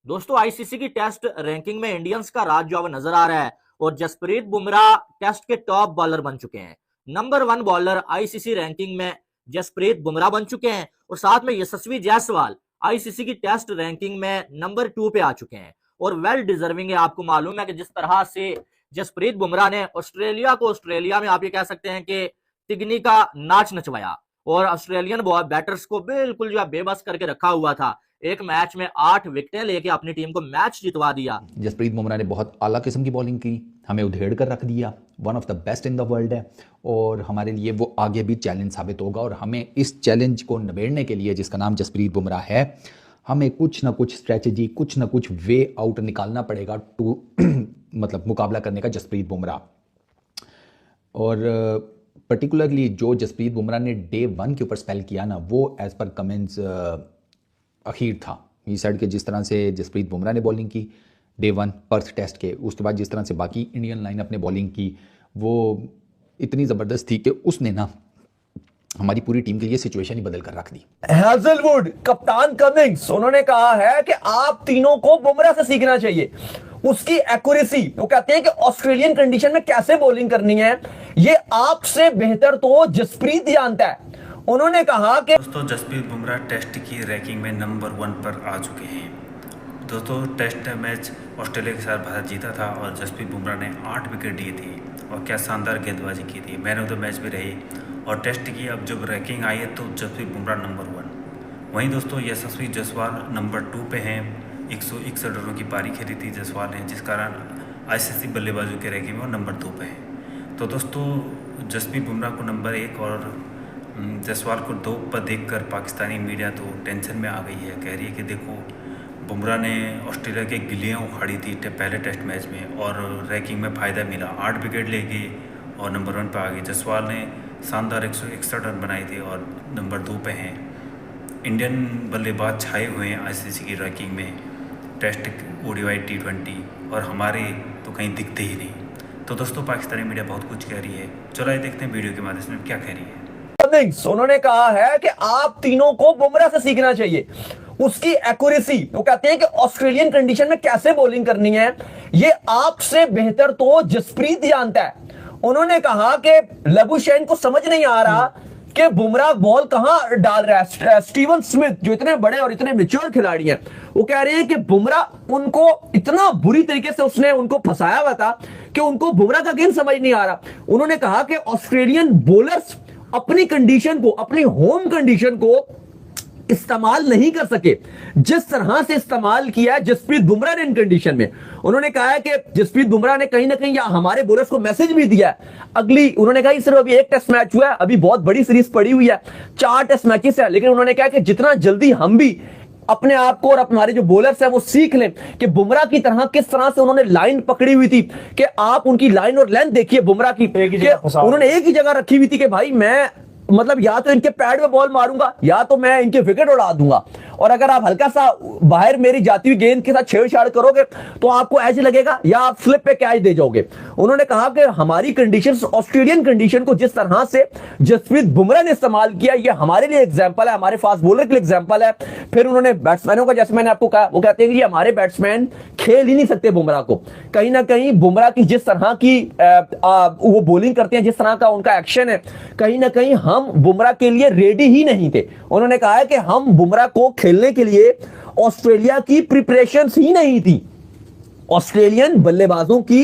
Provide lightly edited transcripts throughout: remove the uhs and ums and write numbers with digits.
दोस्तों आईसीसी की test ranking में इंडियंस का राज जो अब नजर आ रहा है और जसप्रीत बुमराह टेस्ट के टॉप बॉलर बन चुके हैं। नंबर 1 बॉलर आईसीसी रैंकिंग में जसप्रीत बुमराह बन चुके हैं और साथ में यशस्वी जायसवाल आईसीसी की टेस्ट रैंकिंग में नंबर 2 पे आ चुके हैं और वेल डिजर्विंग है। आपको मालूम है कि जिस तरह से जसप्रीत बुमराह ने ऑस्ट्रेलिया को ऑस्ट्रेलिया में आप ये कह सकते हैं कि तिगनी का नाच नचवाया और ऑस्ट्रेलियन बैटर्स को बिल्कुल जो बेबस करके रखा हुआ था, एक मैच में 8 विकेटें लेके अपनी टीम को मैच जितवा दिया। जसप्रीत बुमराह ने बहुत आला किस्म की बॉलिंग की, हमें उधेड़ कर रख दिया। One of the best in the world है और हमारे लिए वो आगे भी चैलेंज साबित होगा और हमें इस चैलेंज को निबेड़ने के लिए, जिसका नाम जसप्रीत बुमराह है, हमें कुछ ना कुछ स्ट्रेटजी, कुछ ना कुछ वे आउट निकालना पड़ेगा टू मतलब मुकाबला करने का जसप्रीत बुमराह। और पर्टिकुलरली जो जसप्रीत बुमराह ने डे 1 के ऊपर स्पेल किया ना, वो एज पर कमेंट्स अखीर था। ये साइड के जिस तरह से जसप्रीत बुमराह ने बॉलिंग की डे 1 पर्थ टेस्ट के, उसके बाद जिस तरह से बाकी इंडियन लाइनअप ने बॉलिंग की, वो इतनी ज़बरदस्त थी कि उसने ना हमारी पूरी टीम के लिए सिचुएशन ही बदल कर रख दी। हैजलवुड कप्तान कमिंग्स उन्होंने कहा है कि आप तीनों को बुमराह से सीखना चाहिए, उसकी एक्यूरेसी। वो कहते हैं कि ऑस्ट्रेलियन कंडीशन में कैसे बॉलिंग करनी है ये आपसे बेहतर तो जसप्रीत जानता है। उन्होंने कहा कि दोस्तों जसप्रीत बुमराह टेस्ट की रैंकिंग में नंबर 1 पर आ चुके हैं। दोस्तों टेस्ट मैच ऑस्ट्रेलिया के साथ भारत जीता था और जसप्रीत बुमराह ने 8 विकेट लिए थे और क्या शानदार गेंदबाजी की थी, मैन ऑफ द मैच भी रही। और टेस्ट की अब जब रैंकिंग आई है तो जसप्रीत बुमराह नंबर 1। वहीं दोस्तों यशस्वी जायसवाल नंबर 2 पे हैं। 161 रनों की पारी खेली थी जायसवाल ने, जिस कारण आईसीसी बल्लेबाजों के रैंकिंग में नंबर 2 पे है। तो दोस्तों जसप्रीत बुमराह को नंबर 1 और जायसवाल को 2 पर देखकर पाकिस्तानी मीडिया तो टेंशन में आ गई है। कह रही है कि देखो बुमराह ने ऑस्ट्रेलिया के गिल्लियाँ उखाड़ी थी पहले टेस्ट मैच में और रैंकिंग में फ़ायदा मिला, 8 विकेट ले गए और नंबर 1 पर आ गए। जायसवाल ने शानदार 161 रन बनाए थे और नंबर 2 पे हैं। इंडियन बल्लेबाज छाए हुए हैं आईसीसी की रैंकिंग में, टेस्ट, ओडीआई, T20, और हमारे तो कहीं दिखते ही नहीं। तो दोस्तों पाकिस्तानी मीडिया बहुत कुछ कह रही है, चलो ये देखते हैं वीडियो के माध्यम से क्या कह रही है। उन्होंने कहा है कि आप तीनों को बुमराह से सीखना चाहिए, उसकी एक्यूरेसी। वो कहते हैं कि ऑस्ट्रेलियन कंडीशन में कैसे बॉलिंग करनी है ये आपसे बेहतर तो जसप्रीत जानता है। उन्होंने कहा कि लबुशेन को समझ नहीं आ रहा कि बुमराह बॉल कहां डाल रहा है। स्टीवन स्मिथ जो इतने बड़े और इतने मैच्योर खिलाड़ी हैं, वो कह रहे हैं कि बुमराह उनको इतना बुरी तरीके से उसने उनको फंसाया हुआ था कि उनको बुमराह का गेम समझ नहीं आ रहा। उन्होंने कहा कि ऑस्ट्रेलियन बॉलर्स अपनी कंडीशन को, अपनी होम कंडीशन को इस्तेमाल नहीं कर सके जिस तरह से इस्तेमाल किया जसप्रीत बुमराह ने इन कंडीशन में। उन्होंने कहा है कि जसप्रीत बुमराह ने कहीं ना कहीं या हमारे बॉलर्स को मैसेज भी दिया है अगली। उन्होंने कहा सिर्फ अभी एक टेस्ट मैच हुआ है, अभी बहुत बड़ी सीरीज पड़ी हुई है, 4 टेस्ट मैचेस है, लेकिन उन्होंने कहा कि जितना जल्दी हम भी अपने आप को और हमारे जो बॉलर्स हैं वो सीख लें कि बुमराह की तरह किस तरह से उन्होंने लाइन पकड़ी हुई थी कि आप उनकी लाइन और लेंथ देखिए बुमराह की, उन्होंने एक ही जगह रखी हुई थी कि भाई मैं मतलब या तो इनके पैड में बॉल मारूंगा या तो मैं इनके विकेट उड़ा दूंगा, और अगर आप हल्का सा बाहर मेरी जाती हुई गेंद के साथ छेड़छाड़ करोगे तो आपको ऐसे लगेगा या आप स्लिप पे कैच दे जाओगे। उन्होंने कहा कि हमारी कंडीशंस, ऑस्ट्रेलियन कंडीशन को जिस तरह से जसप्रीत बुमराह ने इस्तेमाल किया ये हमारे लिए एग्जांपल है, हमारे फास्ट बॉलर के लिए एग्जांपल है। फिर उन्होंने बैट्समैनों का, जैसे मैंने आपको कहा, वो कहते हैं कि हमारे बैट्समैन खेल ही नहीं सकते बुमराह को। कहीं ना कहीं बुमराह की जिस तरह की वो बॉलिंग करते हैं, जिस तरह का उनका एक्शन है, कहीं ना कहीं हम बुमराह के लिए रेडी ही नहीं थे। उन्होंने कहा है कि हम बुमराह को खेलने के लिए ऑस्ट्रेलिया की प्रिपरेशंस ही नहीं थी, ऑस्ट्रेलियन बल्लेबाजों की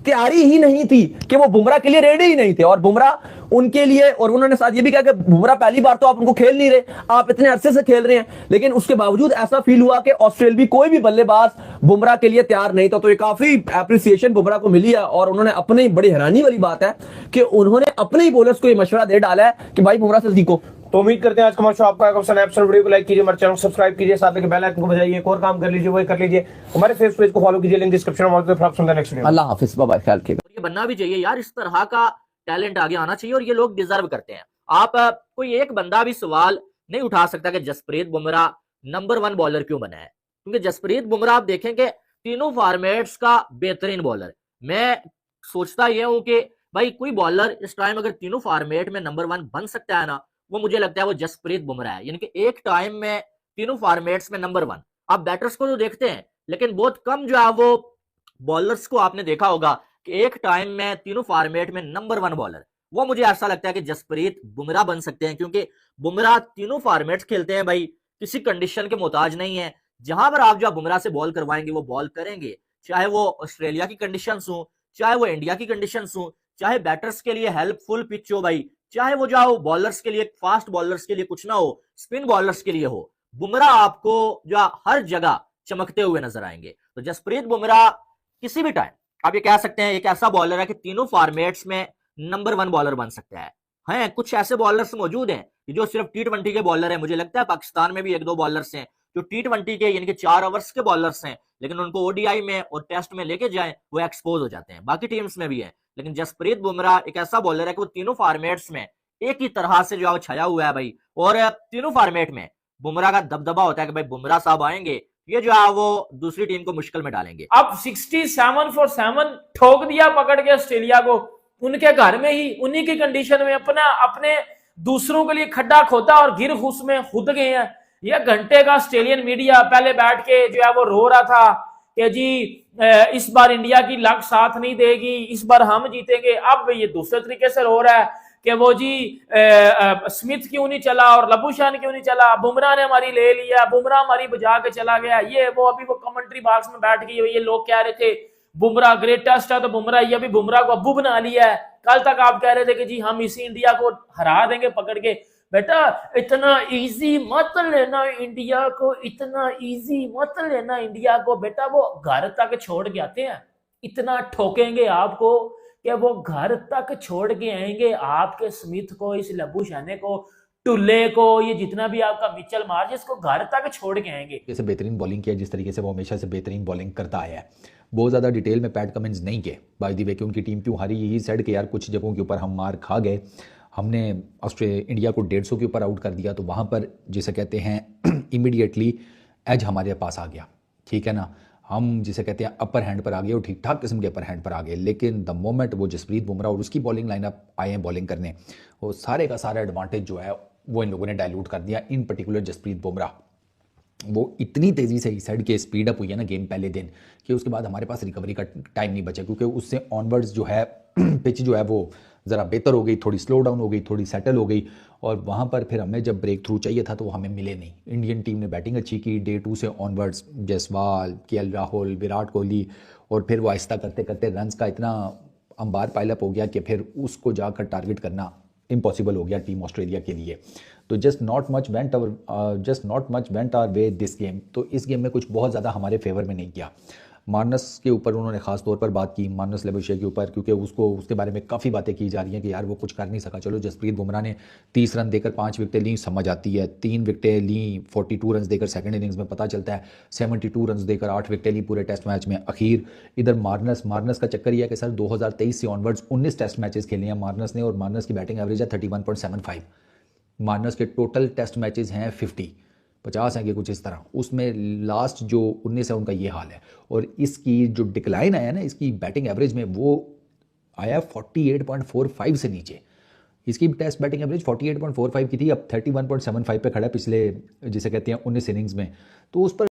तैयारी ही नहीं थी कि वो बुमराह के लिए रेडी ही नहीं थे और बुमराह उनके लिए। और उन्होंने साथ ये भी कहा कि बुमराह पहली बार तो आप उनको खेल नहीं रहे, आप इतने अरसे से खेल रहे हैं, लेकिन उसके बावजूद ऐसा फील हुआ कि ऑस्ट्रेलिया कोई भी बल्लेबाज बुमराह के लिए तैयार नहीं था। तो ये काफी एप्रिसिएशन बुमराह को मिली है और उन्होंने अपनी, बड़ी हैरानी वाली बात है कि उन्होंने अपने ही बॉलर्स को ये मशवरा दे डाला है कि भाई बुमराह से सीखो। तो उम्मीद करते हैं आज का हमारा शो आपको आएगा पसंद। एपिसोड वीडियो को लाइक कीजिए, हमारे चैनल को सब्सक्राइब कीजिए, साथ में बेल आइकन को बजाइए। एक और काम कर लीजिए, वही कर लीजिए, हमारे फेसबुक पेज को फॉलो कीजिए, लिंक डिस्क्रिप्शन में मौजूद है। आप सुनते हैं नेक्स्ट वीडियो। अल्लाह हाफिज, बाय बाय, ख्याल रखिएगा। ये बनना भी चाहिए यार, इस तरह का टैलेंट आगे आना चाहिए और ये लोग डिजर्व करते हैं। आप कोई एक बंदा भी सवाल नहीं उठा सकता कि जसप्रीत बुमराह नंबर 1 बॉलर क्यों बना है, क्योंकि जसप्रीत बुमराह आप देखेंगे तीनों फॉर्मेट्स का बेहतरीन बॉलर। मैं सोचता यह हूं कि भाई कोई बॉलर इस टाइम अगर तीनों फॉर्मेट में नंबर 1 बन सकता है ना, वो मुझे लगता है वो जसप्रीत बुमराह है। यानी कि एक टाइम में तीनों फॉर्मेट्स में नंबर 1। आप बैटर्स को जो देखते हैं, लेकिन बहुत कम जो है वो बॉलर्स को आपने देखा होगा कि एक टाइम में तीनों फॉर्मेट में नंबर 1 बॉलर, वो मुझे ऐसा लगता है कि जसप्रीत बुमराह बन सकते हैं, क्योंकि बुमराह तीनों फॉर्मेट्स खेलते हैं भाई, किसी कंडीशन के मोहताज नहीं है। जहां पर आप जो बुमराह से बॉल करवाएंगे वो बॉल करेंगे, चाहे वो ऑस्ट्रेलिया की कंडीशंस हो, चाहे वो इंडिया की कंडीशंस हो, चाहे बैटर्स के लिए हेल्पफुल पिच हो भाई, चाहे वो जो बॉलर्स के लिए, फास्ट बॉलर्स के लिए कुछ ना हो, स्पिन बॉलर्स के लिए हो, बुमराह आपको जो हर जगह चमकते हुए नजर आएंगे। तो जसप्रीत बुमराह किसी भी टाइम आप ये कह सकते हैं एक ऐसा बॉलर है कि तीनों फॉर्मेट्स में नंबर 1 बॉलर बन सकता है। हैं कुछ ऐसे बॉलर्स मौजूद हैं जो सिर्फ T20 के बॉलर हैं, मुझे लगता है पाकिस्तान में भी 1-2 बॉलर्स हैं जो T20 के यानी कि 4 ओवर्स के बॉलर्स हैं, लेकिन उनको ओडीआई में और टेस्ट में लेके जाएं वो एक्सपोज हो जाते हैं। बाकी टीम्स में भी है, लेकिन जसप्रीत बुमराह एक ऐसा बॉलर है कि वो तीनों फॉर्मेट्स में एक ही तरह से जो है छाया हुआ है भाई, और तीनों फॉर्मेट में बुमराह का दबदबा होता है कि भाई बुमराह साहब आएंगे, ये जो है वो दूसरी टीम को मुश्किल में डालेंगे। अब 67 for 7 ठोक दिया पकड़ के ऑस्ट्रेलिया को, उनके घर में ही उन्हीं की कंडीशन में अपने दूसरों के लिए खड्डा खोदा और गिर घुस में खुद गए हैं। ये घंटे का ऑस्ट्रेलियन मीडिया पहले बैठ के जो है वो रो रहा था कि जी इस बार इंडिया की लक साथ नहीं देगी, इस बार हम जीतेंगे। अब ये दूसरे तरीके से रो रहा है कि वो जी स्मिथ क्यों नहीं चला और लबूशान क्यों नहीं चला, बुमराह ने हमारी ले लिया, बुमराह हमारी बजा के चला गया। ये वो अभी वो कमेंट्री बॉक्स में बैठ गई, ये लोग कह रहे थे बुमराह ग्रेटेस्ट है तो बुमराह, ये अभी बुमराह को अब्बू बना लिया है। कल तक आप कह रहे थे कि जी हम इसी इंडिया को हरा देंगे पकड़ के। बेटा इतना इजी मत लेना इंडिया को, इतना इजी मत लेना इंडिया को। बेटा वो घर तक छोड़ के आते हैं, इतना ठोकेंगे आपको कि वो घर तक छोड़ के आएंगे आपके स्मिथ को, इस लबूशाने को, टुल्ले को, ये जितना भी आपका मिचेल मार्श, इसको घर तक छोड़ के आएंगे। जैसे बेहतरीन बॉलिंग किया, जिस तरीके से वो हमेशा से बेहतरीन बॉलिंग करता आया है। बहुत ज़्यादा डिटेल में पैट कमिंस नहीं किए बाय द वे कि उनकी टीम क्यों हारी, यही सेड कि यार कुछ जगहों के ऊपर हम मार खा गए, हमने इंडिया को 150 के ऊपर आउट कर दिया, तो वहाँ पर जिसे कहते हैं इमीडिएटली एज हमारे पास आ गया, ठीक है ना, हम जिसे कहते हैं अपर हैंड पर आ गए और ठीक ठाक किस्म के अपर हैंड पर आ गए। लेकिन द मोमेंट वो जसप्रीत बुमराह और उसकी बॉलिंग लाइनअप आए हैं बॉलिंग करने, वो सारे का सारा एडवांटेज जो है वो इन लोगों ने डायल्यूट कर दिया। इन पर्टिकुलर जसप्रीत बुमराह वो इतनी तेज़ी से इस साइड के स्पीड अप हुई है ना गेम पहले दिन, कि उसके बाद हमारे पास रिकवरी का टाइम नहीं बचा, क्योंकि उससे ऑनवर्ड्स जो है पिच जो है वो ज़रा बेहतर हो गई, थोड़ी स्लो डाउन हो गई, थोड़ी सेटल हो गई, और वहाँ पर फिर हमें जब ब्रेक थ्रू चाहिए था तो वो हमें मिले नहीं। इंडियन टीम ने बैटिंग अच्छी की डे 2 से ऑनवर्ड्स, जायसवाल, केएल राहुल, विराट कोहली, और फिर वो आहिस्ता करते करते रन्स का इतना अंबार पाइलअप हो गया कि फिर उसको जाकर टारगेट करना इम्पॉसिबल हो गया टीम ऑस्ट्रेलिया के लिए। तो just not much went our way this game. तो इस गेम में कुछ बहुत ज़्यादा हमारे फेवर में नहीं किया। मार्नस के ऊपर उन्होंने खास तौर पर बात की, मार्नस लेबुशे के ऊपर, क्योंकि उसके बारे में काफ़ी बातें की जा रही हैं कि यार वो कुछ कर नहीं सका। चलो जसप्रीत बुमराह ने 30 रन देकर 5 विकेटें ली, समझ आती है। 3 विकेटें ली 42 रन देकर सेकंड इनिंग्स में, पता चलता है 72 रन देकर 8 विकेटें ली पूरे टेस्ट मैच में। अखीर इधर मार्नस का चक्कर यह है कि सर 2023 से ऑनवर्ड्स 19 टेस्ट मैचेस खेले हैं मार्नस ने, और मार्नस की बैटिंग एवरेज है 31.75। मार्नस के टोटल टेस्ट मैचेस हैं 50 हैं कि कुछ इस तरह, उसमें लास्ट जो 19 है उनका ये हाल है। और इसकी जो डिक्लाइन आया ना इसकी बैटिंग एवरेज में, वो आया 48.45 से नीचे। इसकी टेस्ट बैटिंग एवरेज 48.45 की थी, अब 31.75 पे खड़ा है पिछले जिसे कहते हैं 19 इनिंग्स में। तो उस पर